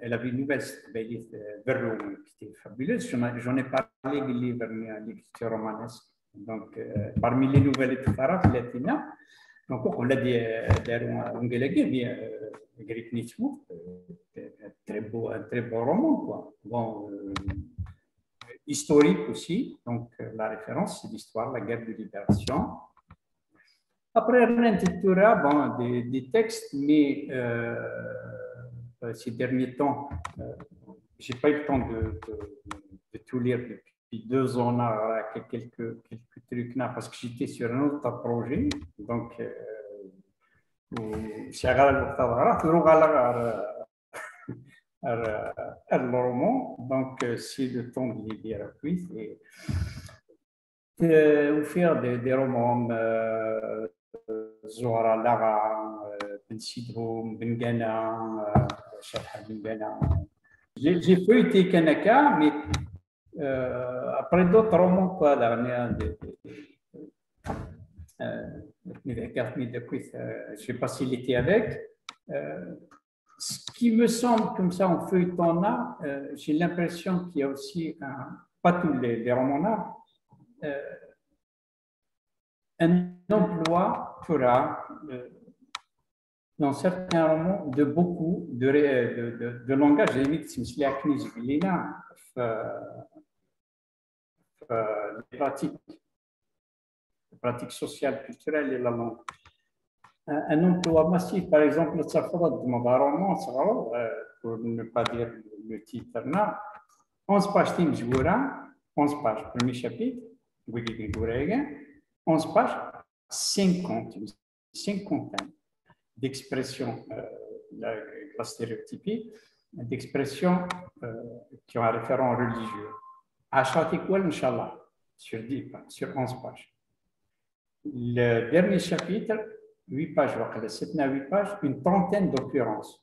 Elle avait une nouvelle qui était fabuleuse. J'en ai parlé des livres de l'écriture romanesque. Donc, parmi les nouvelles de Staraf, Latina, donc on l'a dit, mais Greg Nietzsche, un très beau roman, quoi. Bon, historique aussi, donc la référence, c'est l'histoire, la guerre de libération. Après, bon, des textes, mais ces derniers temps, je n'ai pas eu le temps de tout lire depuis 2 ans, quelques trucs là, parce que j'étais sur un autre projet. Donc, le roman, donc c'est le temps de les lire puis ou faire des romans Zohra Lara, Ben Sidroum, Ben Gana, Sharha Ben Gana. J'ai feuilleté Kanaka, mais après d'autres romans, quoi, dernière je ne sais pas s'il était avec. Ce qui me semble comme ça en feuilleton là, j'ai l'impression qu'il y a aussi, pas tous les romans là, un emploi fera dans certains romans de beaucoup de langage. J'ai mis que les pratiques sociales, culturelles et la langue. Un emploi massif, par exemple, le Safra de mon roman, pour ne pas dire le titre, 11 pages Tim Zgoura, 11 pages, premier chapitre, 11 pages, 50 d'expressions, la stéréotypie, d'expressions qui ont un référent religieux. À Chatikwal, Inch'Allah, sur 10 pages, sur 11 pages. Le dernier chapitre, 8 pages, 7 à 8 pages, une trentaine d'occurrences.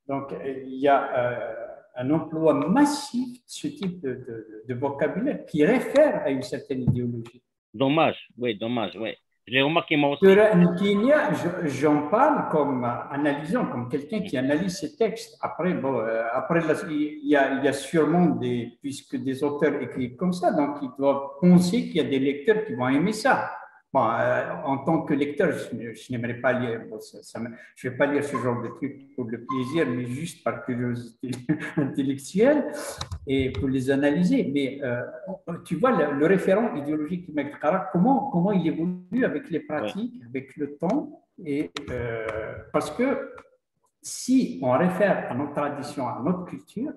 Donc, il y a un emploi massif de ce type de vocabulaire qui réfère à une certaine idéologie. Dommage, oui, dommage, oui. Je l'ai remarqué moi aussi. J'en parle comme analysant, comme quelqu'un qui analyse ces textes. Après, bon, il y a sûrement puisque des auteurs écrivent comme ça, donc ils doivent penser qu'il y a des lecteurs qui vont aimer ça. Bon, en tant que lecteur, je n'aimerais pas lire, bon, je ne vais pas lire ce genre de trucs pour le plaisir, mais juste par curiosité intellectuelle et pour les analyser. Mais tu vois, le référent idéologique du Maître Kara, comment il évolue avec les pratiques, avec le temps, et, parce que si on réfère à notre tradition, à notre culture,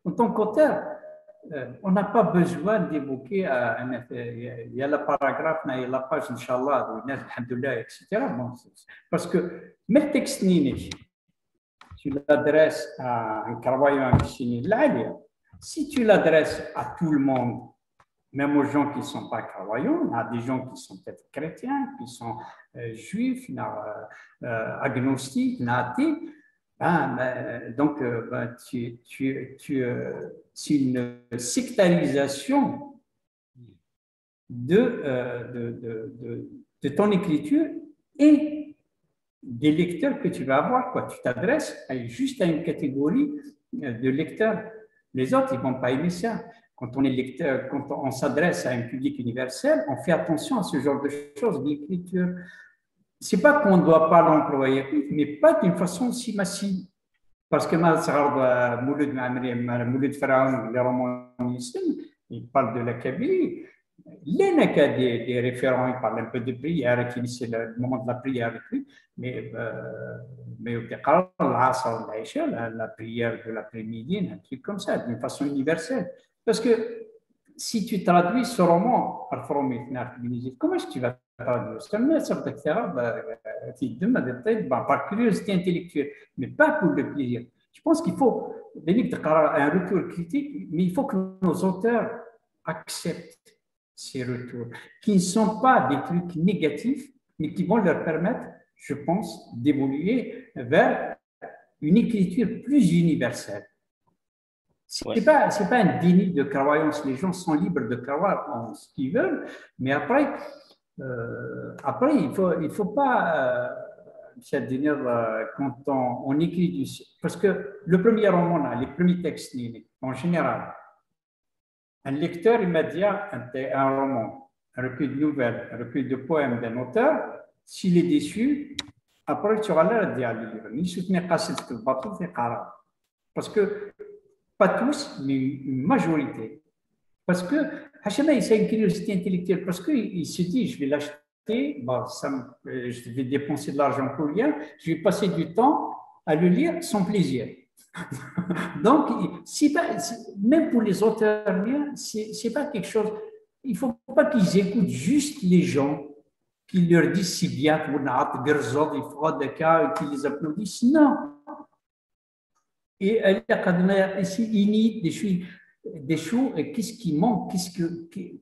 en tant qu'auteur, on n'a pas besoin d'évoquer, il y a le paragraphe, il y a la page, Inch'Allah, etc. Bon, parce que, même texte tu l'adresses à un croyant qui si tu l'adresses à tout le monde, même aux gens qui ne sont pas croyants, à des gens qui sont peut-être chrétiens, qui sont juifs, agnostiques, athées, donc c'est une sectarisation de ton écriture et des lecteurs que tu vas avoir, quoi. Tu t'adresses juste à une catégorie de lecteurs. Les autres, ils ne vont pas aimer ça. Quand on est lecteur, quand on s'adresse à un public universel, on fait attention à ce genre de choses, l'écriture. Ce n'est pas qu'on ne doit pas l'employer, mais pas d'une façon si massive. Parce que Mouloud Pharaon, les romans il parle de la Kabylie. Il n'y a des référents, il parle un peu de prière, c'est le moment de la prière avec lui, mais la prière de l'après-midi, un truc comme ça, d'une façon universelle. Parce que si tu traduis ce roman par comment est-ce que tu vas traduire? Par curiosité intellectuelle, mais pas pour le plaisir. Je pense qu'il faut un retour critique, mais il faut que nos auteurs acceptent ces retours, qui ne sont pas des trucs négatifs, mais qui vont leur permettre, je pense, d'évoluer vers une écriture plus universelle. Ce n'est pas un déni de croyance, les gens sont libres de croire en ce qu'ils veulent, mais après il faut pas, c'est-à-dire quand on écrit parce que le premier roman, les premiers textes, en général, un lecteur immédiat, un roman, un recueil de nouvelles, un recueil de poèmes d'un auteur, s'il est déçu, après tu auras l'air de dire parce que pas tous, mais une majorité. Parce que Hachema, c'est une curiosité intellectuelle, parce qu'il se dit, je vais l'acheter, je vais dépenser de l'argent pour rien, je vais passer du temps à le lire sans plaisir. Donc, même pour les auteurs, c'est pas quelque chose, il ne faut pas qu'ils écoutent juste les gens, qui leur disent si bien, qu'ils les applaudissent. Non. Et elle a ici des choses, qu'est-ce qui manque,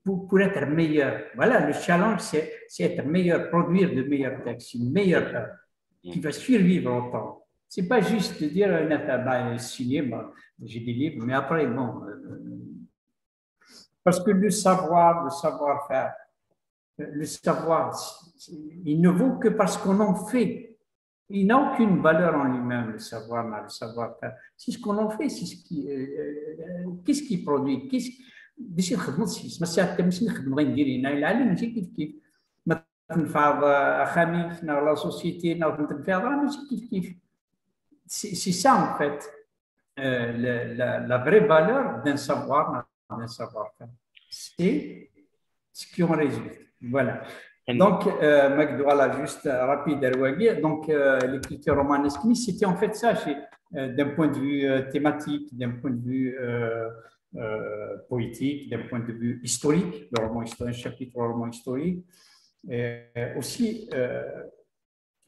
pour être meilleur. Voilà, le challenge, c'est être meilleur, produire de meilleurs textes, une meilleure œuvre qui va survivre au temps. Ce n'est pas juste de dire, signé, j'ai des livres, mais après, bon, parce que le savoir-faire, le savoir, il ne vaut que parce qu'on en fait. Il n'a aucune valeur en lui-même, le savoir-faire. C'est ce qu'on en fait, c'est qu'est-ce qui produit, باش نخدموا السيس ما ساعات ماشي نخدموا غير ندير هنا العالم ماشي كيف ما تنفع اخامي لا سوسيتي تنفع ماشي كيف c'est ça en fait la vraie valeur d'un savoir-faire, c'est ce qui en résulte. Voilà. Donc, voilà, juste rapide, donc l'écriture romanesque, c'était en fait ça, d'un point de vue thématique, d'un point de vue poétique, d'un point de vue historique, le roman historique, un chapitre roman historique, aussi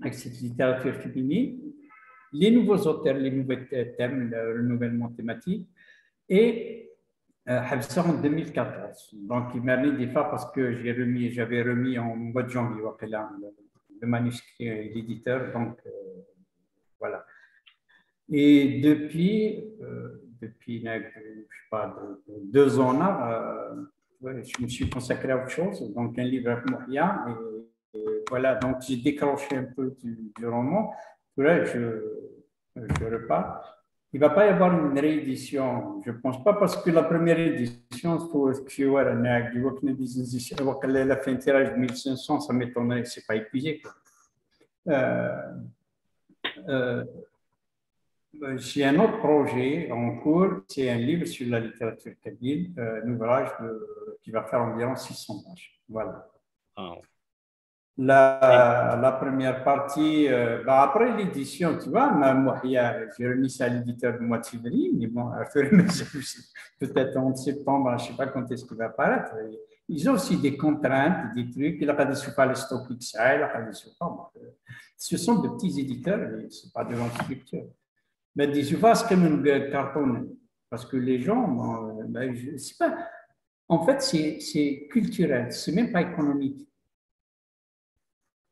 avec cette littérature féminine, les nouveaux auteurs, les nouveaux thèmes, le renouvellement thématique, et Habsa en 2014. Donc, il m'a mis des fois parce que j'avais remis en mois de janvier le manuscrit et l'éditeur. Donc, voilà. Et depuis depuis, je sais pas, 2 ans là, ouais, je me suis consacré à autre chose, donc un livre avec Moria, et voilà, donc j'ai décroché un peu du roman. Là, je repars. Il ne va pas y avoir une réédition, je ne pense pas, parce que la première édition, il faut que je vois la fin de tirage de 1500, ça m'étonnerait, ce n'est pas épuisé, quoi. Euh, J'ai un autre projet en cours, c'est un livre sur la littérature kabyle, un ouvrage qui va faire environ 600 pages. Voilà. Oh. La première partie, bah après l'édition, tu vois, moi, j'ai remis ça à l'éditeur du mois de février, mais bon, peut-être en septembre, je ne sais pas quand est-ce qu'il va apparaître. Ils ont aussi des contraintes, des trucs. Il n'a pas de pas le stock XL, il n'a pas de ce sont de petits éditeurs, ce ne sont pas de grandes structures. Mais des surfaces comme une carton, parce que les gens, ben, c'est pas, en fait, c'est culturel, c'est même pas économique.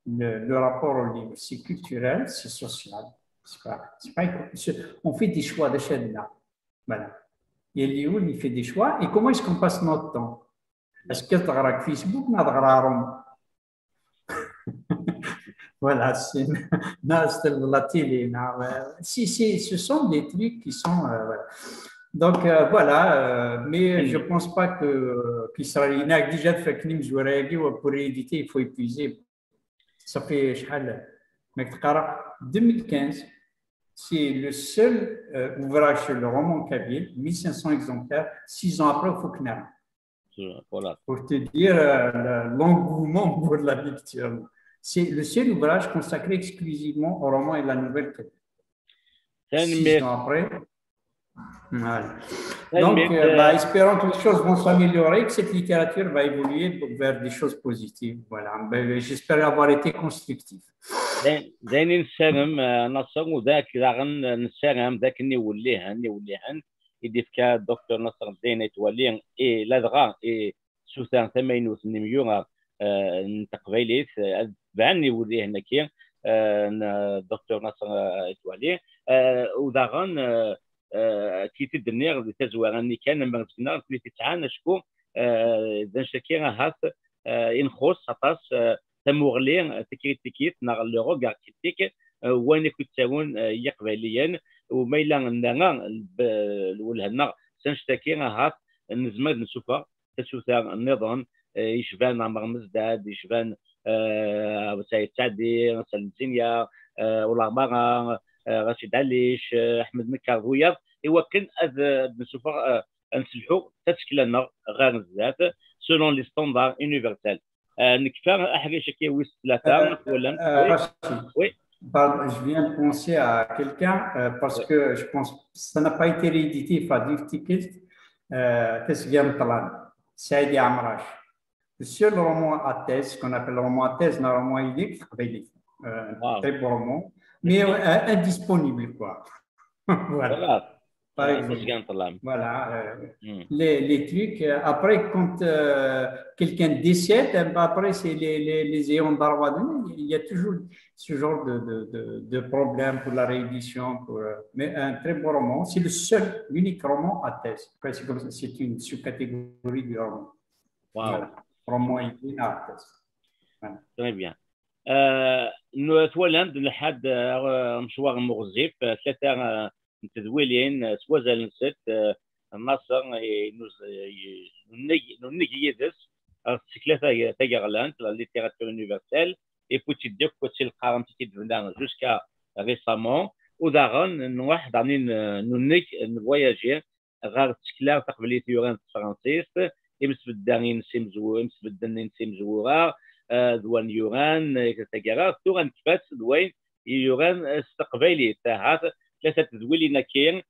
Le rapport au livre, c'est culturel, c'est social. C'est pas, on fait des choix de chaîne là. Voilà. Et Léon, il fait des choix. Et comment est-ce qu'on passe notre temps? Est-ce que tu as Facebook ou voilà, c'est la télé. Ce sont des trucs qui sont. Voilà. Donc voilà, mais je ne pense pas qu'Israël n'a déjà fait que pour éviter, il faut épuiser. Ça fait 2015, c'est le seul ouvrage sur le roman kabyle, 1500 exemplaires, 6 ans après, il faut que voilà. Pour te dire l'engouement pour la lecture. C'est le seul ouvrage consacré exclusivement au roman et la nouvelle kabyle. 6 ans après. Voilà. Donc, espérons que les choses vont s'améliorer, que cette littérature va évoluer vers des choses positives. Voilà. J'espère avoir été constructif. دايني نسالم نصر وذاك راغن نسالم ذاك اللي وليهن يدي فكا الدكتور نصر الدين يتولي اي لا دغا اي سوسان 88 مليون تقبيليت تبعني وليه هناكي الدكتور نصر يتولي وداغن كي تدنيغ تزوارني كان مغزنا في تسعه شكو ذا شكي هات ينخص خاطر تموغلي تكريتيكيت ناغ لو روغار كريتيك وين كنتاون يقبليا وما الا عندنا الولهنا سنشتكي هات نزمد نشوفها تشوفها النظام يشبان عمر مزداد يشبان سيد سعدي مثلا الدنيا ولا مغا رشيد عليش احمد مكار ويا يوكن نشوفها نسلحوا تشكل لنا غير الذات selon les standards universels. Oui. Pardon, je viens de penser à quelqu'un parce que je pense que ça n'a pas été réédité par Difficult. Saïdi Amrash. Le seul roman à thèse, qu'on appelle le roman à thèse, un roman illique, très beau roman, mais indisponible, quoi. Voilà. Par exemple, voilà, les trucs. Après, quand quelqu'un décède, après, c'est les éons d'Arwadin. Il y a toujours ce genre de problème pour la réédition. Mais un très beau roman. C'est le seul, l'unique roman à thèse. C'est comme ça, c'est une sous-catégorie du roman. Wow. Voilà. Roman écrit à thèse. Voilà. Très bien. تولد لحد مشوار مغزي في ثلاثة تدويلين سوازل نسيت النصر نجي يدس ثلاثة تجارلان la littérature universelle et puis tu dis que c'est le 47 jusqu'à récemment ودارن واحد عني نفواياجي غير تكلا تقبلي تيوران فرنسيس يمسبداني نسيم زوور يمسبداني نسيم زوورا دوان يوران كتاكارا توران كفات دوين يوران استقبالي تاعها ثلاثه تدويلين ناكين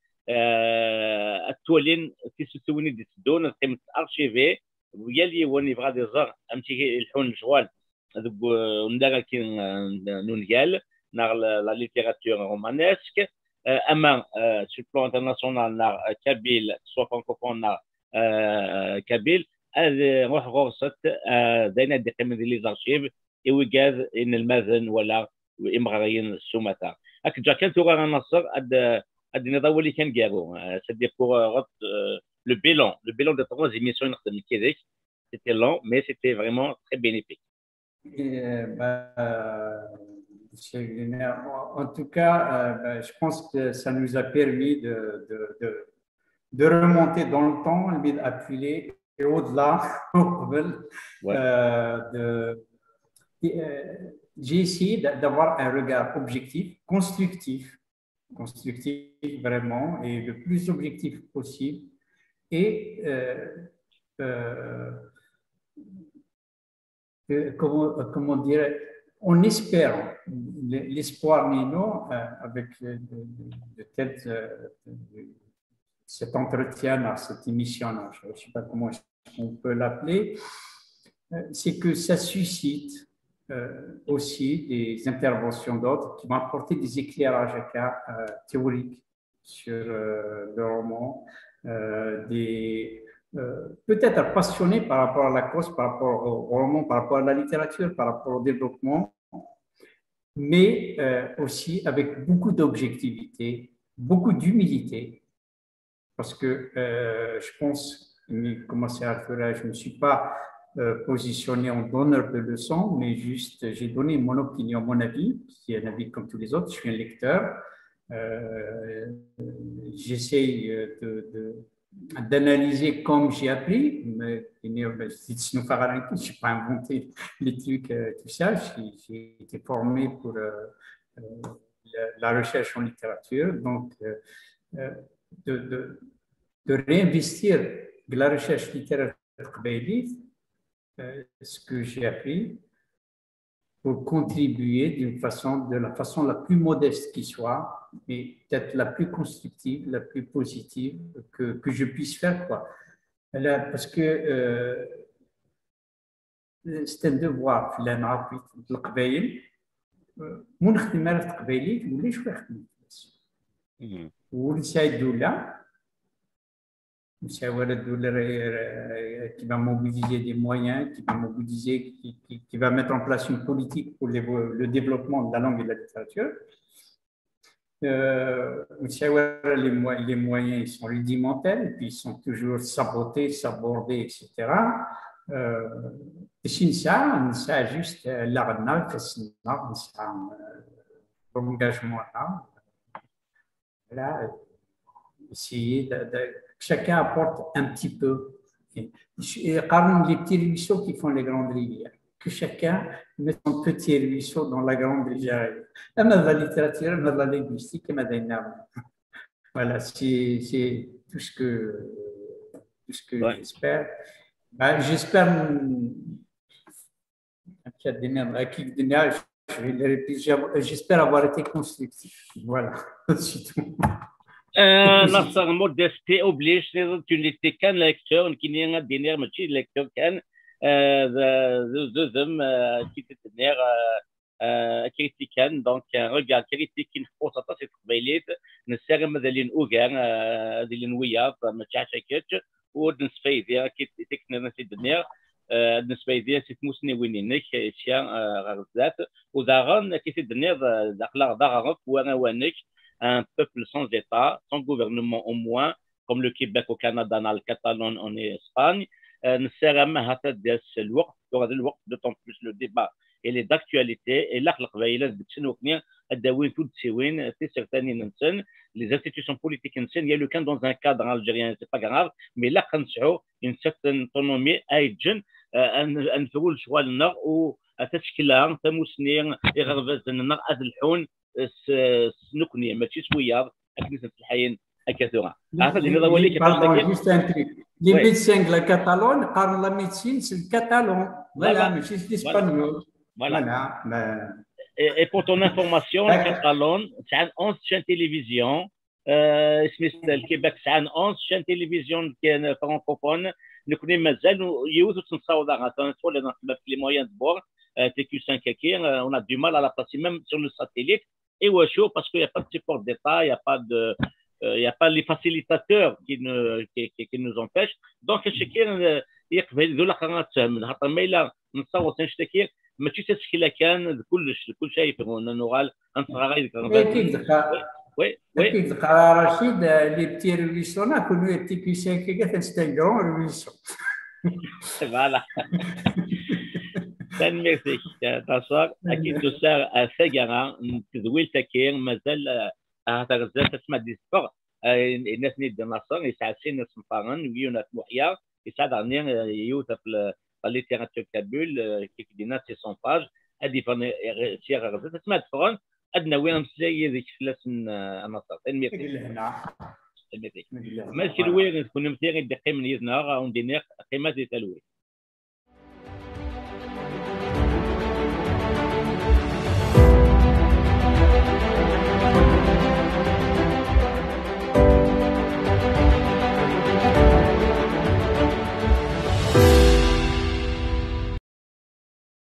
التولين تيسوتوني دي تدون قيمه ارشيفي ويالي وني بغا دي زار امتي الحون الجوال دوك ندار كي نونيال نار لا ليتيراتور رومانيسك اما سو بلان انترناسيونال نار كابيل سوا فرانكوفون نار كابيل روح غرست داينا دي قيمه ديال لي زارشيف ويكاد ان المازن ولا امغاريين السومتا هكا كانت غير نصر هذه النظام اللي كان كارو سيدي بور le bilan de 3 émissions نخدم كذاك c'était long mais c'était vraiment très bénéfique. Monsieur Guénère, en tout cas, je pense que ça nous a permis de remonter dans le temps, d'appuyer et au-delà, j'ai essayé d'avoir un regard objectif, constructif vraiment, et le plus objectif possible, et comment dire, en espérant, l'espoir Nino, avec cet entretien, cette émission, je ne sais pas comment on peut l'appeler, c'est que ça suscite aussi des interventions d'autres qui vont apporter des éclairages théoriques sur le roman, peut-être passionnés par rapport à la cause, par rapport au roman, par rapport à la littérature, par rapport au développement, mais aussi avec beaucoup d'objectivité, beaucoup d'humilité, parce que je pense, comme c'est Arthur, je ne me suis pas positionné en donneur de leçons, mais juste j'ai donné mon opinion, mon avis, qui est un avis comme tous les autres. Je suis un lecteur. J'essaye d'analyser comme j'ai appris, mais je n'ai pas inventé les trucs, tout ça. J'ai été formé pour la recherche en littérature, donc de réinvestir de la recherche littéraire ce que j'ai appris pour contribuer de la façon la plus modeste qui soit, mais peut-être la plus constructive, la plus positive que je puisse faire, quoi. Parce que c'est un devoir في العربي القبائل مو نخدم على القبائلي ولا شويه خدمت ولسا الدوله qui va mobiliser des moyens, qui va mettre en place une politique pour le développement de la langue et de la littérature. Les moyens ils sont rudimentaires et puis ils sont toujours sabotés, sabordés, etc. Et si ça juste l'engagement là, essayer chacun apporte un petit peu. Et les petits ruisseaux qui font les grandes rivières. Que chacun mette son petit ruisseau dans la grande rivière. La littérature, la linguistique, voilà, c'est tout ce que j'espère. J'espère j'espère avoir été constructif. Voilà, c'est tout. نصر مودستي اوبليش تونيتي كان lecteur qui n'est un dernier ماشي lecteur كان deuxième qui tenir critiquant donc un regard critique qui نحوس حتى سي تقبيليت نسير مازالين اوغان ديال نويا ما تشاكيتش ونسفايديا كي تكنا نسي دنيا نسفايديا سي موسني وينينك شيا غزات وداغن كي تدنيا داخلا داغن وانا وانك un peuple sans État, sans gouvernement au moins, comme le Québec au Canada, dans le Catalogne en Espagne, ne sert à d'autant plus le débat et les d'actualité et là les institutions politiques il y a le cas dans un cadre algérien c'est pas grave mais là une certaine autonomie aidjen ان نفعلوا شغلنا وتشكيلها تموسنين يغرفزنا الحون سنكني ماشي شويه اكنسه الحين هكذا عرفت النظام اللي les médecins de la Catalogne parlent la médecine c'est le catalan voilà mais c'est l'espagnol voilà et pour ton information la Catalogne c'est 11 chaînes télévision اسم الكيباك سعان 11 chaînes télévision كان فرانكوفون نكوني مازال يوثو تنصاوض غاتون تولي نخدم في لي مويان دو بور TQ5 كي on a du mal à la passer même sur le satellite et chaud parce qu'il n'y a pas de support d'État, il n'y a pas les facilitateurs qui nous empêchent. Donc, chacun يقبل ذو القناة من هذا ما إلا نتصور تنشتكي ما تشتكي كان كل شيء في النورال أنت غير وي لكن تقرا رشيد لي بتي ريفيسيون كل بتي كيسان كي تنستان كرون ريفيسيون فوالا ميرسي تصور اكيد تسار ثقرا تدويل تكير مازال هتغزال تسمع دي سبور الناس نيد نصر يسعى سين ناس مقارن ويونات محيا يسعى دارنير يوتا في الليتيراتور كابول كيف دينا سي سون باج هادي فان سير غزال تسمع تفرن ادنا وين مسجي ذيك فلاس النصر ميرسي ماشي الوين تكون مثير دقيق من يزنا وندير قيمه تلوي